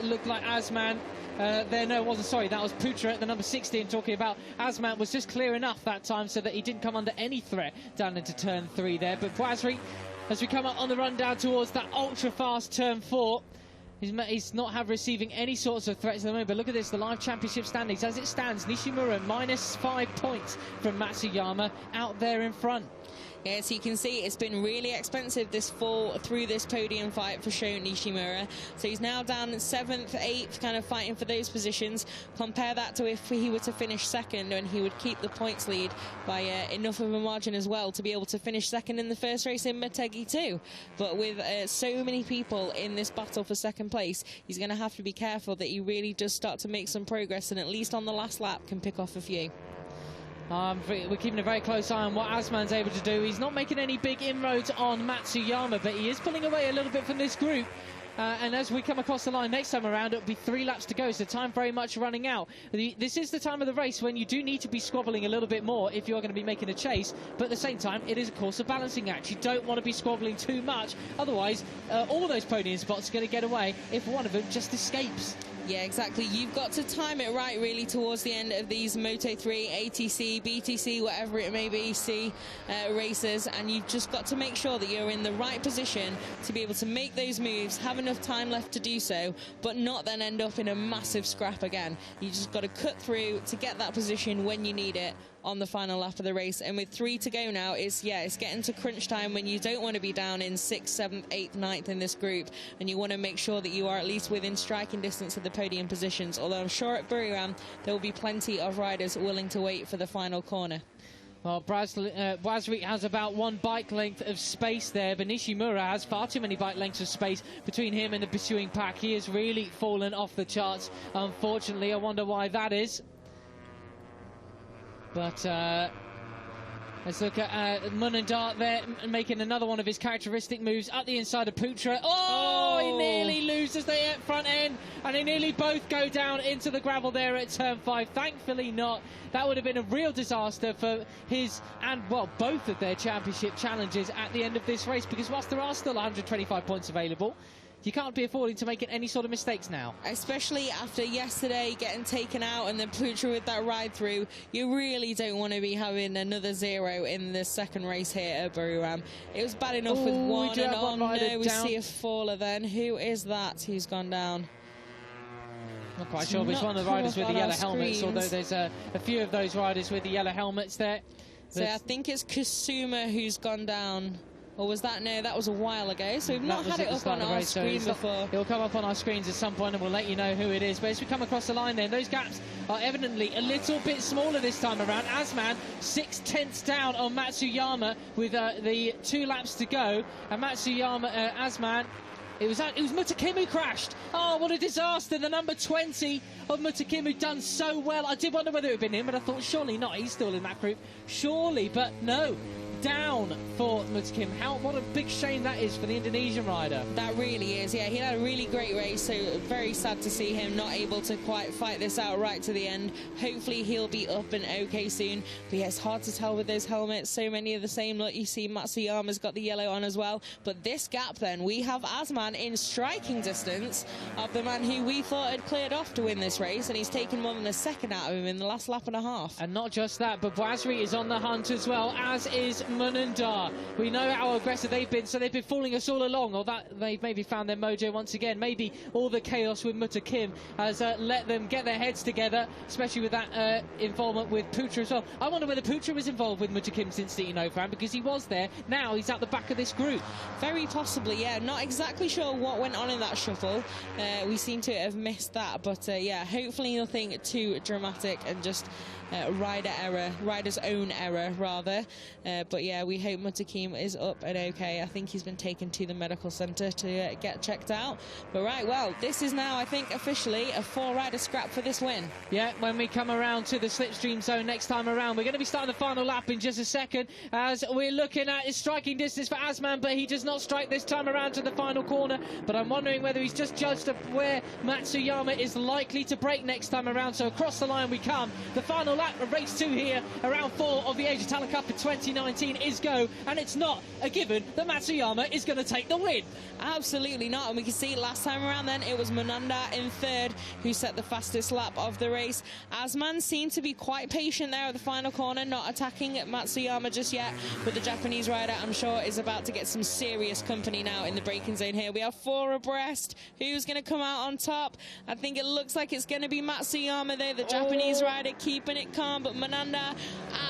Looked like Asman. No, it wasn't. Sorry, that was Putra at the number 16 talking about. Asman was just clear enough that time so that he didn't come under any threat down into turn 3 there. But Boisri, as we come up on the run down towards that ultra-fast turn 4, he's not receiving any sorts of threats at the moment. But look at this, the live championship standings. As it stands, Nishimura -5 points from Matsuyama out there in front. Yes, you can see it's been really expensive this fall through this podium fight for Sho Nishimura. So he's now down 7th, 8th, kind of fighting for those positions. Compare that to if he were to finish second, and he would keep the points lead by enough of a margin as well to be able to finish second in the first race in Motegi too. But with so many people in this battle for second place, he's going to have to be careful that he really does start to make some progress, and at least on the last lap can pick off a few. We're keeping a very close eye on what Asman's able to do. He's not making any big inroads on Matsuyama, but he is pulling away a little bit from this group. and as we come across the line next time around, it'll be 3 laps to go, so time very much running out. This is the time of the race when you do need to be squabbling a little bit more if you're going to be making a chase, but at the same time, it is, of course, a balancing act. You don't want to be squabbling too much, otherwise, all those podium spots are going to get away if one of them just escapes. Yeah, exactly. You've got to time it right, really, towards the end of these Moto3, ATC, BTC, whatever it may be, races, and you've just got to make sure that you're in the right position to be able to make those moves, have enough time left to do so, but not then end up in a massive scrap again. You just got to cut through to get that position when you need it on the final lap of the race. And with 3 to go now, it's getting to crunch time when you don't want to be down in 6th, 7th, 8th, 9th in this group, and you want to make sure that you are at least within striking distance of the podium positions, although I'm sure at Buriram there will be plenty of riders willing to wait for the final corner. Well, Boisri has about 1 bike length of space there, but Nishimura has far too many bike lengths of space between him and the pursuing pack. He has really fallen off the charts, unfortunately. I wonder why that is. But let's look at Munandar there, making another one of his characteristic moves up the inside of Putra. Oh, he nearly loses the front end, and they nearly both go down into the gravel there at turn 5. Thankfully not. That would have been a real disaster for his and, well, both of their championship challenges at the end of this race, because whilst there are still 125 points available, you can't be affording to make any sort of mistakes now. Especially after yesterday getting taken out and then Putra with that ride through, you really don't want to be having another 0 in the second race here at Buriram. It was bad enough with one, and oh no, we see a faller then. Who is that who's gone down? Not quite sure, but it's one of the riders with the yellow helmets, although there's a few of those riders with the yellow helmets there. So I think it's Kusuma who's gone down. Or was that? No, that was a while ago. So we've not had it up on our screen before. It'll come up on our screens at some point and we'll let you know who it is. But as we come across the line then, those gaps are evidently a little bit smaller this time around. Asman 6/10 down on Matsuyama with the 2 laps to go. And Matsuyama, Asman, it was Mutakim who crashed. Oh, what a disaster. The number 20 of Mutakim, who'd done so well. I did wonder whether it had been him, but I thought surely not. He's still in that group. Surely, but no. Down for Mutakim. What a big shame that is for the Indonesian rider. That really is, yeah. He had a really great race, so very sad to see him not able to quite fight this out right to the end. Hopefully he'll be up and okay soon. But yeah, it's hard to tell with those helmets. So many of the same look. You see Matsuyama's got the yellow on as well. But this gap then, we have Asman in striking distance of the man who we thought had cleared off to win this race, and he's taken more than a second out of him in the last lap and a half. And not just that, but Boisri is on the hunt as well, as is Munandar. We know how aggressive they've been, so they've been fooling us all along, or that they've maybe found their mojo once again. Maybe all the chaos with Mutakim has let them get their heads together, especially with that involvement with Putra as well. I wonder whether Putra was involved with Mutakim since the Fran, because he was there. Now he's at the back of this group. Very possibly, yeah. Not exactly sure what went on in that shuffle. We seem to have missed that, but yeah, hopefully nothing too dramatic and just rider's own error rather. But yeah, we hope Mutakim is up and okay. I think he's been taken to the medical centre to get checked out. But right, well, this is now, I think, officially a 4-rider scrap for this win. Yeah, when we come around to the slipstream zone next time around, we're going to be starting the final lap in just a second, as we're looking at his striking distance for Asman, but he does not strike this time around to the final corner. But I'm wondering whether he's just judged where Matsuyama is likely to break next time around. So across the line we come. The final lap of race 2 here, around 4 of the Asia Talent Cup in 2019 is go, and it's not a given that Matsuyama is going to take the win. Absolutely not, and we can see last time around then it was Munandar in 3rd who set the fastest lap of the race. Asman seemed to be quite patient there at the final corner, not attacking Matsuyama just yet, but the Japanese rider, I'm sure, is about to get some serious company now in the braking zone here. We have 4 abreast. Who's going to come out on top? I think it looks like it's going to be Matsuyama there, the Japanese rider, keeping it calm, but Munandar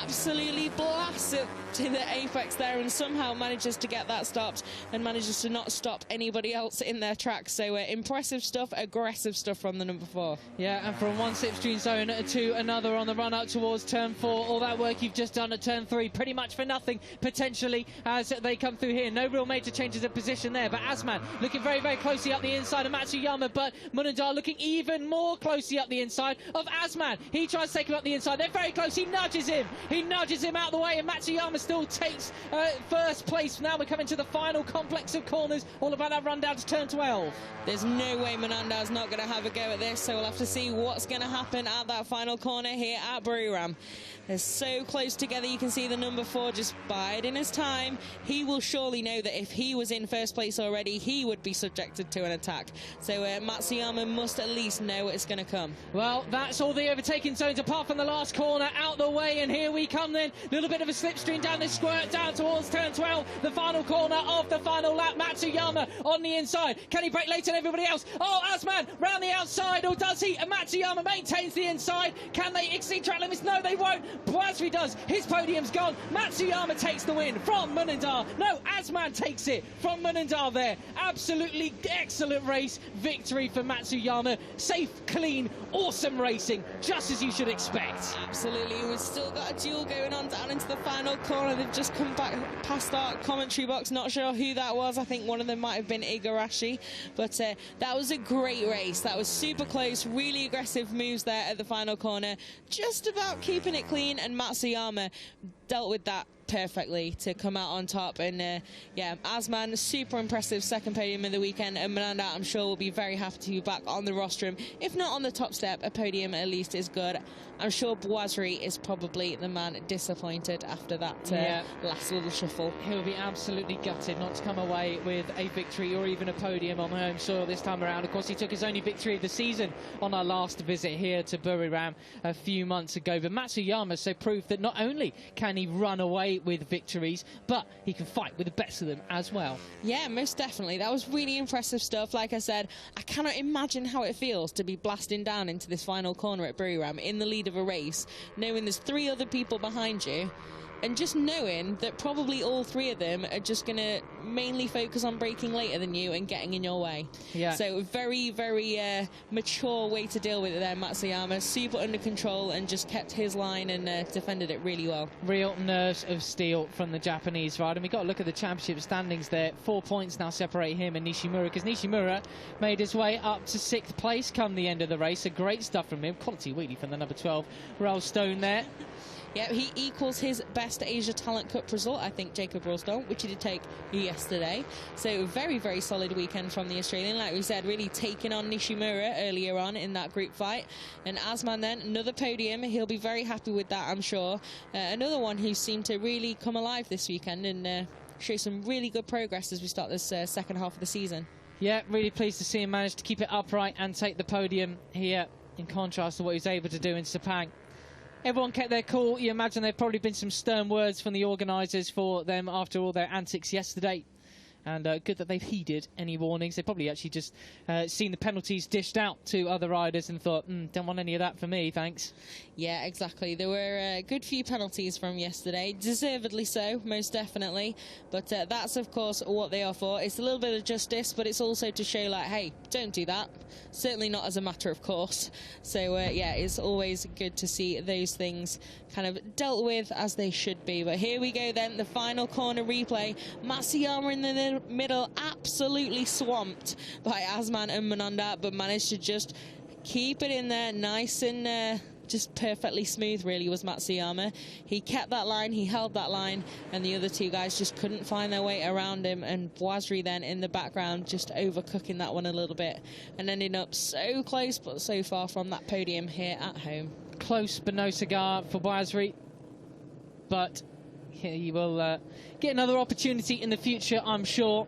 absolutely blasts it to the apex there and somehow manages to get that stopped and manages to not stop anybody else in their track. So impressive stuff, aggressive stuff from the number 4. Yeah, and from one slipstream zone to another on the run up towards turn 4, all that work you've just done at turn 3 pretty much for nothing potentially as they come through here. No real major changes of position there, but Asman looking very, very closely up the inside of Matsuyama, but Munandar looking even more closely up the inside of Asman. He tries to take him up the inside. They're very close. He nudges him out of the way, and Matsuyama still still takes first place. Now we're coming to the final complex of corners. All about that run down to turn 12. There's no way Menanda's not going to have a go at this, so we'll have to see what's going to happen at that final corner here at Buriram. They're so close together. You can see the number 4 just biding his time. He will surely know that if he was in first place already, he would be subjected to an attack. So Matsuyama must at least know what's going to come. Well, that's all the overtaking zones apart from the last corner out the way, and here we come then. Little bit of a slipstream down this squirt down towards turn 12, the final corner of the final lap. Matsuyama on the inside. Can he break later than everybody else? Oh, Asman round the outside, or does he? And Matsuyama maintains the inside. Can they exceed track limits? No, they won't. Boisri does. His podium's gone. Matsuyama takes the win from Munindar. No, Asman takes it from Munindar there. Absolutely excellent race. Victory for Matsuyama. Safe, clean, awesome racing, just as you should expect. Absolutely. We've still got a duel going on down into the final corner. They've just come back past our commentary box. Not sure who that was. I think one of them might have been Igarashi. But that was a great race. That was super close. Really aggressive moves there at the final corner. Just about keeping it clean, and Matsuyama dealt with that perfectly to come out on top. And yeah, Asman, super impressive second podium of the weekend, and Menanda, I'm sure, will be very happy to be back on the rostrum. If not on the top step, a podium at least is good. I'm sure Boisri is probably the man disappointed after that last little shuffle. He'll be absolutely gutted not to come away with a victory or even a podium on home soil this time around. Of course, he took his only victory of the season on our last visit here to Buriram a few months ago. But Matsuyama so proved that not only can he run away with victories, but he can fight with the best of them as well. Yeah, most definitely. That was really impressive stuff. Like I said, I cannot imagine how it feels to be blasting down into this final corner at Buriram in the lead of a race, knowing there's 3 other people behind you, and just knowing that probably all 3 of them are just going to mainly focus on braking later than you and getting in your way. Yeah. So very, very mature way to deal with it there, Matsuyama. Super under control and just kept his line and defended it really well. Real nerves of steel from the Japanese rider. And we got to look at the championship standings there. 4 points now separate him and Nishimura, because Nishimura made his way up to 6th place come the end of the race. So great stuff from him. Quality wheelie from the number 12, Raoul Stone there. Yeah, he equals his best Asia Talent Cup result, I think, Jacob Ralston, which he did take yesterday. So very, very solid weekend from the Australian. Like we said, really taking on Nishimura earlier on in that group fight. And Asman then, another podium. He'll be very happy with that, I'm sure. Another one who seemed to really come alive this weekend and show some really good progress as we start this second half of the season. Yeah, really pleased to see him manage to keep it upright and take the podium here, in contrast to what he was able to do in Sepang. Everyone kept their cool. You imagine there have probably been some stern words from the organisers for them after all their antics yesterday. And good that they've heeded any warnings. They've probably actually just seen the penalties dished out to other riders and thought, don't want any of that for me, thanks. Yeah, exactly. There were a good few penalties from yesterday. Deservedly so, most definitely. But that's, of course, what they are for. It's a little bit of justice, but it's also to show, like, hey, don't do that. Certainly not as a matter of course. So, yeah, it's always good to see those things kind of dealt with as they should be. But here we go then, the final corner replay. Matsuyama in the middle, absolutely swamped by Asman and Menanda, but managed to just keep it in there nice and just perfectly smooth, really, was Matsuyama. He kept that line, he held that line, and the other 2 guys just couldn't find their way around him, and Boisri then in the background just overcooking that one a little bit and ending up so close but so far from that podium here at home. Close but no cigar for Boisri, but he will get another opportunity in the future, I'm sure.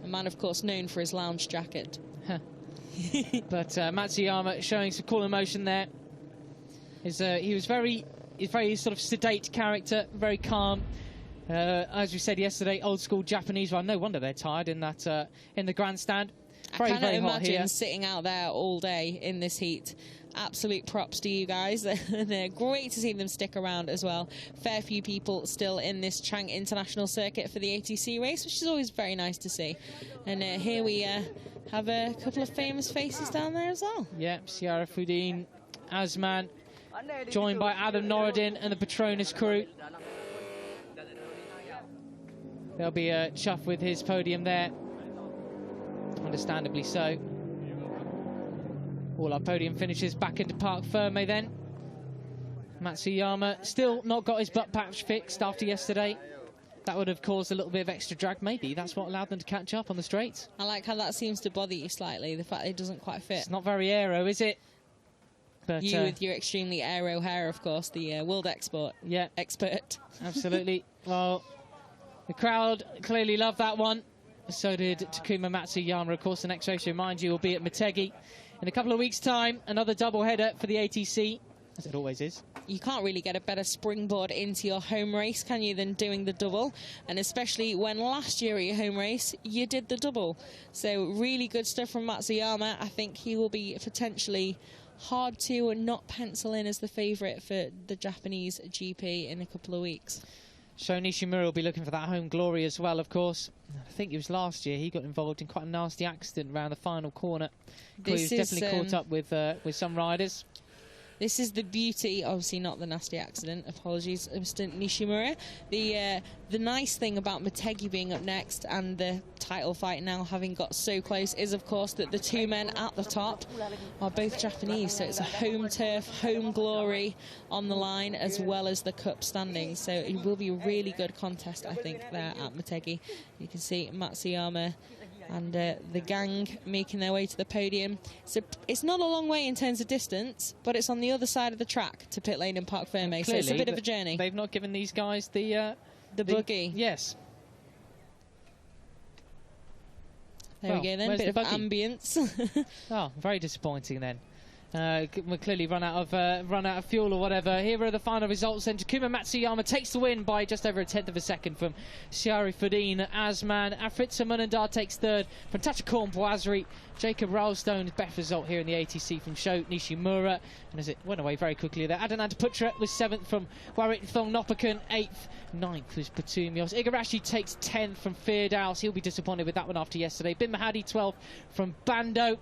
A man, of course, known for his lounge jacket. But Matsuyama showing some cool emotion there. He was very sort of sedate character, very calm. As we said yesterday, old school Japanese. Well, no wonder they're tired in that in the grandstand. I cannot imagine sitting out there all day in this heat. Absolute props to you guys. They're great to see them stick around as well. Fair few people still in this Chang International Circuit for the ATC race, which is always very nice to see. And here we have a couple of famous faces down there as well. Yeah, Syarafuddin, Asman, joined by Adam Norridin and the Petronas crew. They'll be chuffed with his podium there. Understandably so. All our podium finishes back into Parc Ferme then. Matsuyama still not got his butt patch fixed after yesterday. That would have caused a little bit of extra drag. Maybe that's what allowed them to catch up on the straights. I like how that seems to bother you slightly, the fact it doesn't quite fit. It's not very aero, is it? But, you with your extremely aero hair, of course, the world expert. Yeah. Expert. Absolutely. Well, the crowd clearly loved that one. So did Takuma Matsuyama. Of course, the next race, remind you, will be at Motegi in a couple of weeks' time. Another double header for the ATC, as it always is. You can't really get a better springboard into your home race, can you, than doing the double? And especially when last year at your home race, you did the double. So really good stuff from Matsuyama. I think he will be potentially hard to not pencil in as the favourite for the Japanese GP in a couple of weeks. Sho Nishimura will be looking for that home glory as well, of course. I think it was last year he got involved in quite a nasty accident around the final corner. He was definitely caught up with some riders. This is the beauty, obviously not the nasty accident, apologies, Mr. Nishimura. The nice thing about Motegi being up next and the title fight now having got so close is, of course, that the two men at the top are both Japanese. So it's a home turf, home glory on the line, as well as the cup standings. So it will be a really good contest, I think, there at Motegi. You can see Matsuyama and the gang making their way to the podium. So it's not a long way in terms of distance, but it's on the other side of the track to pit lane in Parc Fermé, so it's a bit of a journey. They've not given these guys the buggy. Yes. There we go then, bit of ambience. Oh, very disappointing then. We're clearly run out of fuel or whatever. Here are the final results then. Takuma Matsuyama takes the win by just over a tenth of a second from Sharifudin Azman. Afritza Munandar takes third from Tachikon Boisri. Jacob Ralston's best result here in the ATC from Sho Nishimura. And as it went away very quickly there, Adinanda Putra was 7th from Warit Thongnopakan. 8th, 9th was Patumios. Igarashi takes 10th from Firdaus. He'll be disappointed with that one after yesterday. Bin Mahadi 12th from Bando.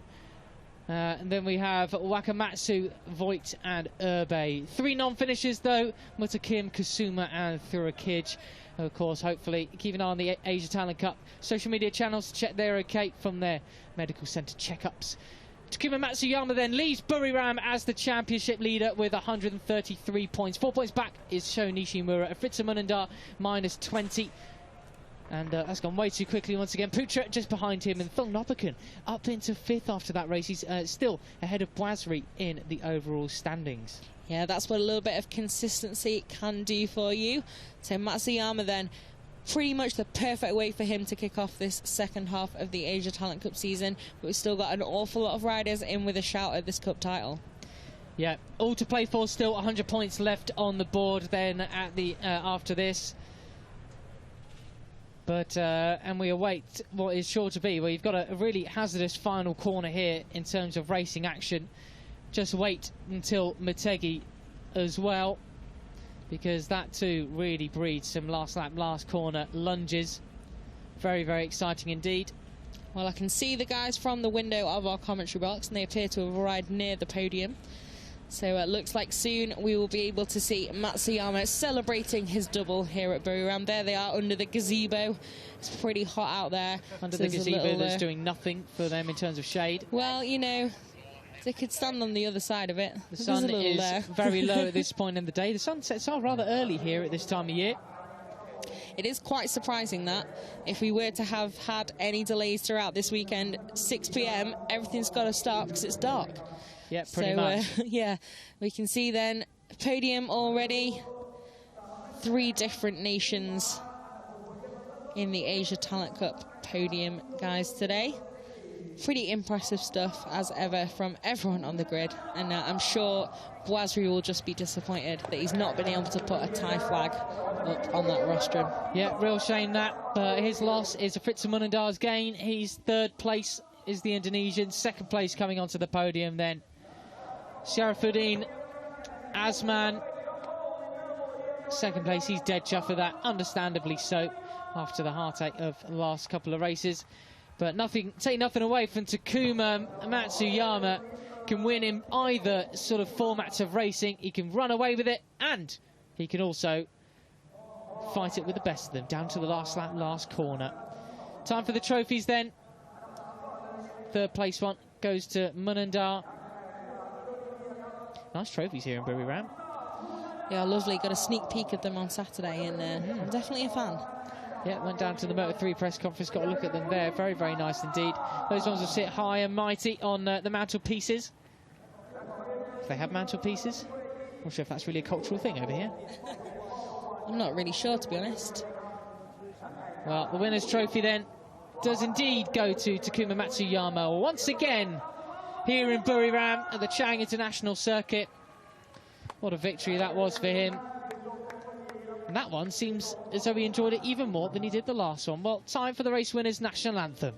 And then we have Wakamatsu, Voigt and Urbe. 3 non-finishers though, Mutakim, Kasuma and Thurakij. Of course, hopefully keep an eye on the Asia Talent Cup social media channels to check they're okay from their medical centre checkups. Takuma Matsuyama then leaves Buriram as the championship leader with 133 points. 4 points back is Sho Nishimura. Afritza Munandar minus 20. And that's gone way too quickly once again. Putra just behind him, and Thongnopakan up into 5th after that race. He's still ahead of Boisri in the overall standings. Yeah, that's what a little bit of consistency can do for you. So Matsuyama then, pretty much the perfect way for him to kick off this second half of the Asia Talent Cup season. But we've still got an awful lot of riders in with a shout at this cup title. Yeah, all to play for still. 100 points left on the board then at the after this. But, and we await what is sure to be, well, you've got a really hazardous final corner here in terms of racing action. Just wait until Motegi as well, because that too really breeds some last lap, last corner lunges. Very, very exciting indeed. Well, I can see the guys from the window of our commentary box, and they appear to have arrived near the podium. So it looks like soon we will be able to see Matsuyama celebrating his double here at Buriram. There they are under the gazebo. It's pretty hot out there. Under the gazebo that's doing nothing for them in terms of shade. Well, you know, they could stand on the other side of it. The sun is very low at this point in the day. The sunsets are rather early here at this time of year. It is quite surprising that if we were to have had any delays throughout this weekend, 6 p.m, everything's got to start because it's dark. Yeah, pretty much. Yeah, we can see then podium already. 3 different nations in the Asia Talent Cup podium, guys, today. Pretty impressive stuff, as ever, from everyone on the grid. And I'm sure Boisri will just be disappointed that he's not been able to put a Thai flag up on that rostrum. Yeah, real shame that. But his loss is Afritza Munandar's gain. He's 3rd place, is the Indonesian. 2nd place coming onto the podium then. Sharafuddin Azman, 2nd place. He's dead chuffed with that, understandably so, after the heartache of the last couple of races. But take nothing away from Takuma Matsuyama. Can win in either sort of formats of racing. He can run away with it, and he can also fight it with the best of them, down to the last lap, last corner. Time for the trophies then. 3rd place one goes to Munandar. Nice trophies here in Buriram. Yeah, lovely. Got a sneak peek of them on Saturday, and I'm definitely a fan. Yeah, went down to the Moto3 press conference, got a look at them there. Very, very nice indeed. Those ones will sit high and mighty on the mantelpieces. If they have mantelpieces. Not sure if that's really a cultural thing over here. I'm not really sure, to be honest. Well, the winner's trophy then does indeed go to Takuma Matsuyama once again here in Buriram at the Chang International Circuit. What a victory that was for him. And that one seems as though he enjoyed it even more than he did the last one. Well, time for the race winner's national anthem.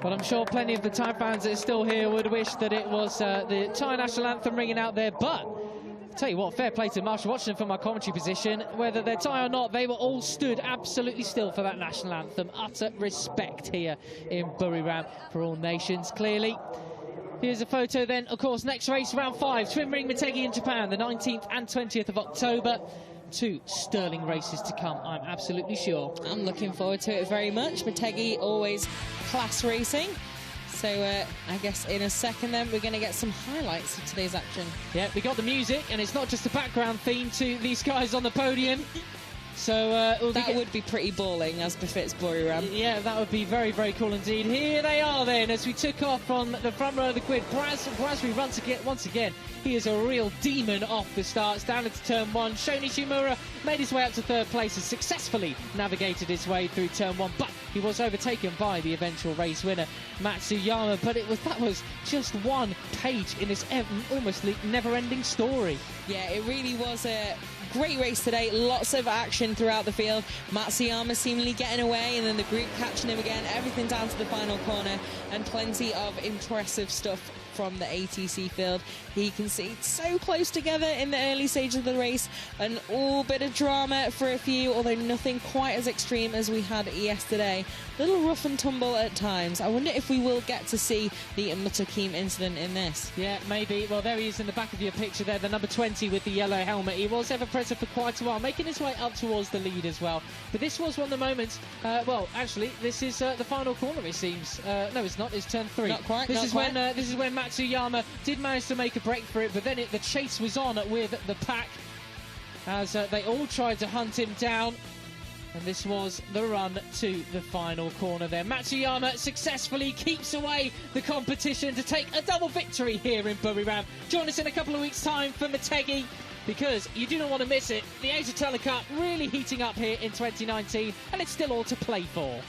Well, I'm sure plenty of the Thai fans that are still here would wish that it was the Thai national anthem ringing out there, but I'll tell you what, fair play to Marshall watching from my commentary position. Whether they're Thai or not, they were all stood absolutely still for that national anthem. Utter respect here in Buriram for all nations, clearly. Here's a photo then, of course, next race, round 5, Twin Ring Motegi in Japan, the 19th and 20th of October. 2 sterling races to come, I'm absolutely sure. I'm looking forward to it very much. Motegi, always class racing. So I guess in a second then we're going to get some highlights of today's action. Yeah, we got the music, and it's not just a background theme to these guys on the podium. So that would be pretty balling, as befits Buriram. Yeah, that would be very, very cool indeed. Here they are then, as we took off from the front row of the grid. Brasri runs again, once again. He is a real demon off the start. Down into turn 1. Sho Nishimura made his way up to 3rd place and successfully navigated his way through turn 1. But he was overtaken by the eventual race winner, Matsuyama. But that was just one page in this almost never-ending story. Yeah, it really was a great race today. Lots of action throughout the field. Matsuyama seemingly getting away, and then the group catching him again. Everything down to the final corner, and plenty of impressive stuff from the ATC field. He can see so close together in the early stages of the race, and all bit of drama for a few, although nothing quite as extreme as we had yesterday. A little rough and tumble at times. I wonder if we will get to see the Mutakim incident in this. Yeah, maybe. Well, there he is in the back of your picture there, the number 20 with the yellow helmet. He was ever present for quite a while, making his way up towards the lead as well. But this was one of the moments, well, actually, this is the final corner, it seems. No, it's not. It's turn 3. Not quite, This is when Matsuyama did manage to make a break for it, but then the chase was on with the pack as they all tried to hunt him down. And this was the run to the final corner there. Matsuyama successfully keeps away the competition to take a double victory here in Buriram. Join us in a couple of weeks' time for Motegi, because you do not want to miss it. The Asia Talent Cup really heating up here in 2019, and it's still all to play for.